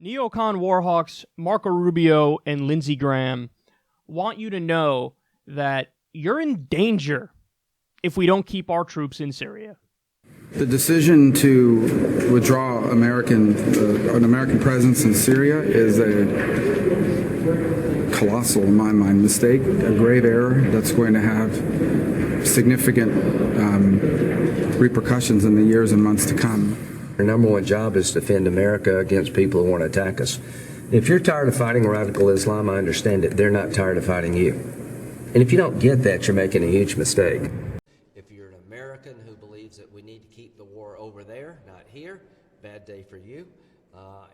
Neocon warhawks Marco Rubio and Lindsey Graham want you to know that you're in danger if we don't keep our troops in Syria. The decision to withdraw an American presence in Syria is a colossal, in my mind, mistake, a grave error that's going to have significant repercussions in the years and months to come. Our number one job is to defend America against people who want to attack us. If you're tired of fighting radical Islam, I understand it. They're not tired of fighting you. And if you don't get that, you're making a huge mistake. If you're an American who believes that we need to keep the war over there, not here, bad day for you.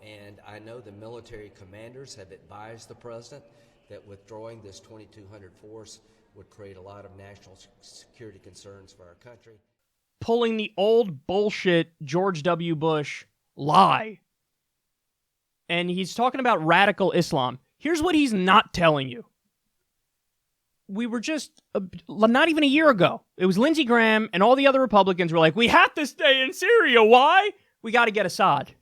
And I know the military commanders have advised the president that withdrawing this 2,200 force would create a lot of national security concerns for our country. Pulling the old bullshit George W. Bush lie. And he's talking about radical Islam. Here's what he's not telling you. We were just, not even a year ago, it was Lindsey Graham and all the other Republicans were like, we have to stay in Syria. Why? We got to get Assad.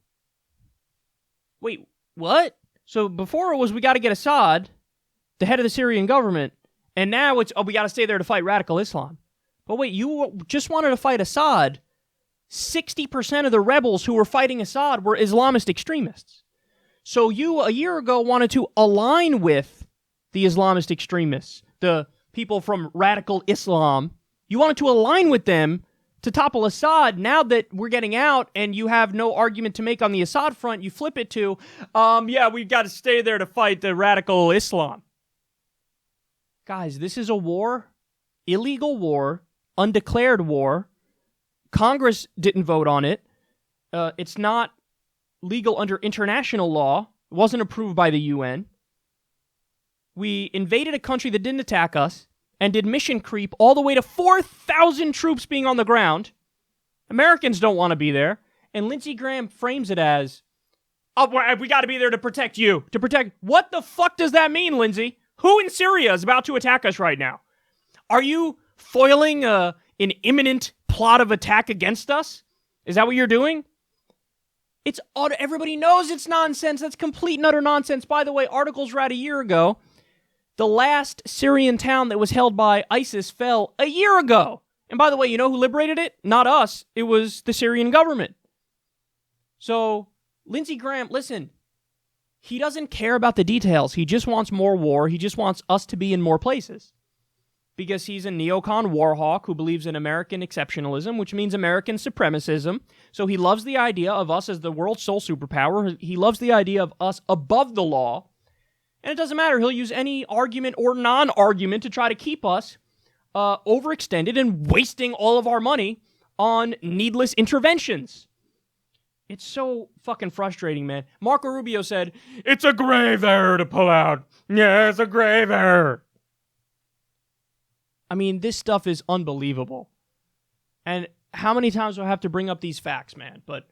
Wait, what? So before it was we got to get Assad, the head of the Syrian government, and now it's, we got to stay there to fight radical Islam. But wait, you just wanted to fight Assad. 60% of the rebels who were fighting Assad were Islamist extremists. So you, a year ago, wanted to align with the Islamist extremists, the people from radical Islam. You wanted to align with them to topple Assad. Now that we're getting out and you have no argument to make on the Assad front, you flip it to, yeah, we've got to stay there to fight the radical Islam. Guys, this is a war, illegal war, undeclared war. Congress didn't vote on it. It's not legal under international law. It wasn't approved by the UN. We invaded a country that didn't attack us and did mission creep all the way to 4,000 troops being on the ground. Americans don't want to be there. And Lindsey Graham frames it as, oh, we got to be there to protect you. To protect... What the fuck does that mean, Lindsey? Who in Syria is about to attack us right now? Are you foiling an imminent plot of attack against us? Is that what you're doing? It's everybody knows it's nonsense. That's complete and utter nonsense. By the way, articles read a year ago. The last Syrian town that was held by ISIS fell a year ago. And by the way, you know who liberated it? Not us. It was the Syrian government. So, Lindsey Graham, listen, he doesn't care about the details. He just wants more war. He just wants us to be in more places. Because he's a neocon warhawk who believes in American exceptionalism, which means American supremacism. So he loves the idea of us as the world's sole superpower. He loves the idea of us above the law. And it doesn't matter. He'll use any argument or non-argument to try to keep us overextended and wasting all of our money on needless interventions. It's so fucking frustrating, man. Marco Rubio said, it's a grave error to pull out. Yeah, it's a grave error. I mean, this stuff is unbelievable. And how many times do I have to bring up these facts, man? But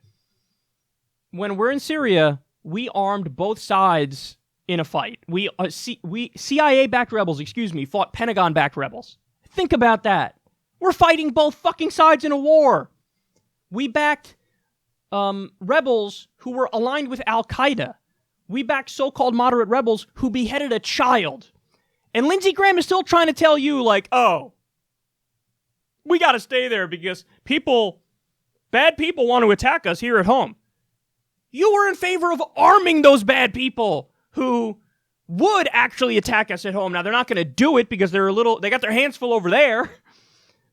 when we're in Syria, we armed both sides in a fight. We CIA-backed rebels, fought Pentagon-backed rebels. Think about that. We're fighting both fucking sides in a war. We backed rebels who were aligned with Al-Qaeda. We backed so-called moderate rebels who beheaded a child. And Lindsey Graham is still trying to tell you, like, oh, we got to stay there because bad people want to attack us here at home. You were in favor of arming those bad people who would actually attack us at home. Now, they're not going to do it because they got their hands full over there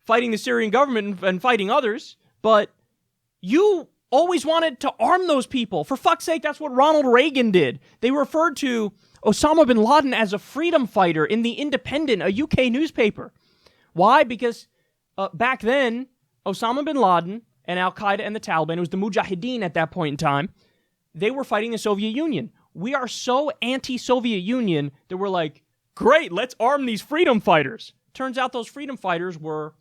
fighting the Syrian government and fighting others. But you always wanted to arm those people. For fuck's sake, that's what Ronald Reagan did. They referred to Osama bin Laden as a freedom fighter in The Independent, a UK newspaper. Why? Because back then, Osama bin Laden and Al-Qaeda and the Taliban, it was the Mujahideen at that point in time, they were fighting the Soviet Union. We are so anti-Soviet Union that we're like, great, let's arm these freedom fighters. Turns out those freedom fighters were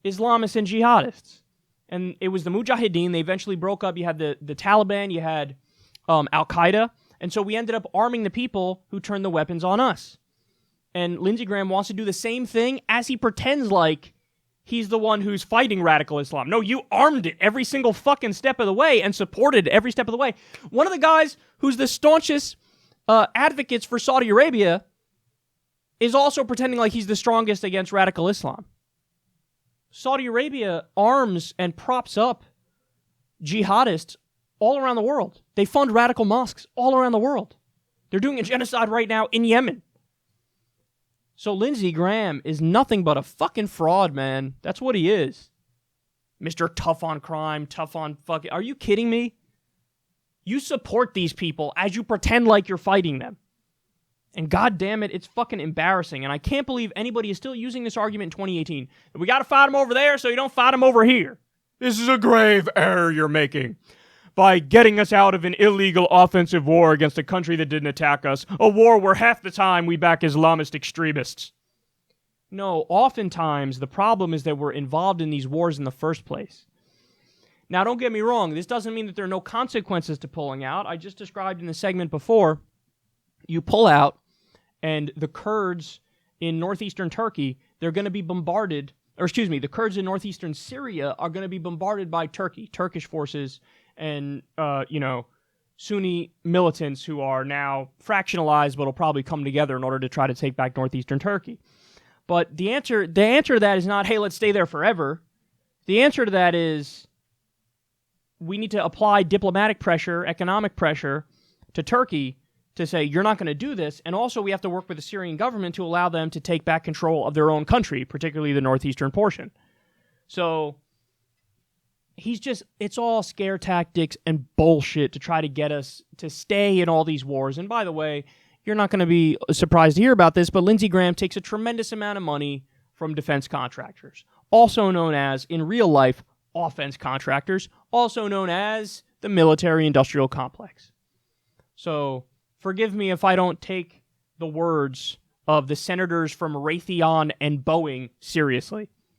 Islamists and jihadists. And it was the Mujahideen. They eventually broke up. You had the Taliban, you had Al-Qaeda. And so we ended up arming the people who turned the weapons on us. And Lindsey Graham wants to do the same thing as he pretends like he's the one who's fighting radical Islam. No, you armed it every single fucking step of the way and supported every step of the way. One of the guys who's the staunchest advocates for Saudi Arabia is also pretending like he's the strongest against radical Islam. Saudi Arabia arms and props up jihadists all around the world. They fund radical mosques all around the world. They're doing a genocide right now in Yemen. So Lindsey Graham is nothing but a fucking fraud, man. That's what he is. Mr. Tough on crime, tough on fucking... Are you kidding me? You support these people as you pretend like you're fighting them. And god damn it, it's fucking embarrassing. And I can't believe anybody is still using this argument in 2018. We gotta fight them over there so you don't fight them over here. This is a grave error you're making. By getting us out of an illegal offensive war against a country that didn't attack us, a war where half the time we back Islamist extremists. No, oftentimes the problem is that we're involved in these wars in the first place. Now, don't get me wrong, this doesn't mean that there are no consequences to pulling out. I just described in the segment before, you pull out, and the Kurds in northeastern Turkey, they're going to be bombarded, the Kurds in northeastern Syria are going to be bombarded by Turkish forces, and, Sunni militants who are now fractionalized but will probably come together in order to try to take back northeastern Turkey. But the answer to that is not, hey, let's stay there forever. The answer to that is we need to apply diplomatic pressure, economic pressure to Turkey to say, you're not going to do this, and also we have to work with the Syrian government to allow them to take back control of their own country, particularly the northeastern portion. So... it's all scare tactics and bullshit to try to get us to stay in all these wars. And by the way, you're not going to be surprised to hear about this, but Lindsey Graham takes a tremendous amount of money from defense contractors, also known as, in real life, offense contractors, also known as the military-industrial complex. So, forgive me if I don't take the words of the senators from Raytheon and Boeing seriously.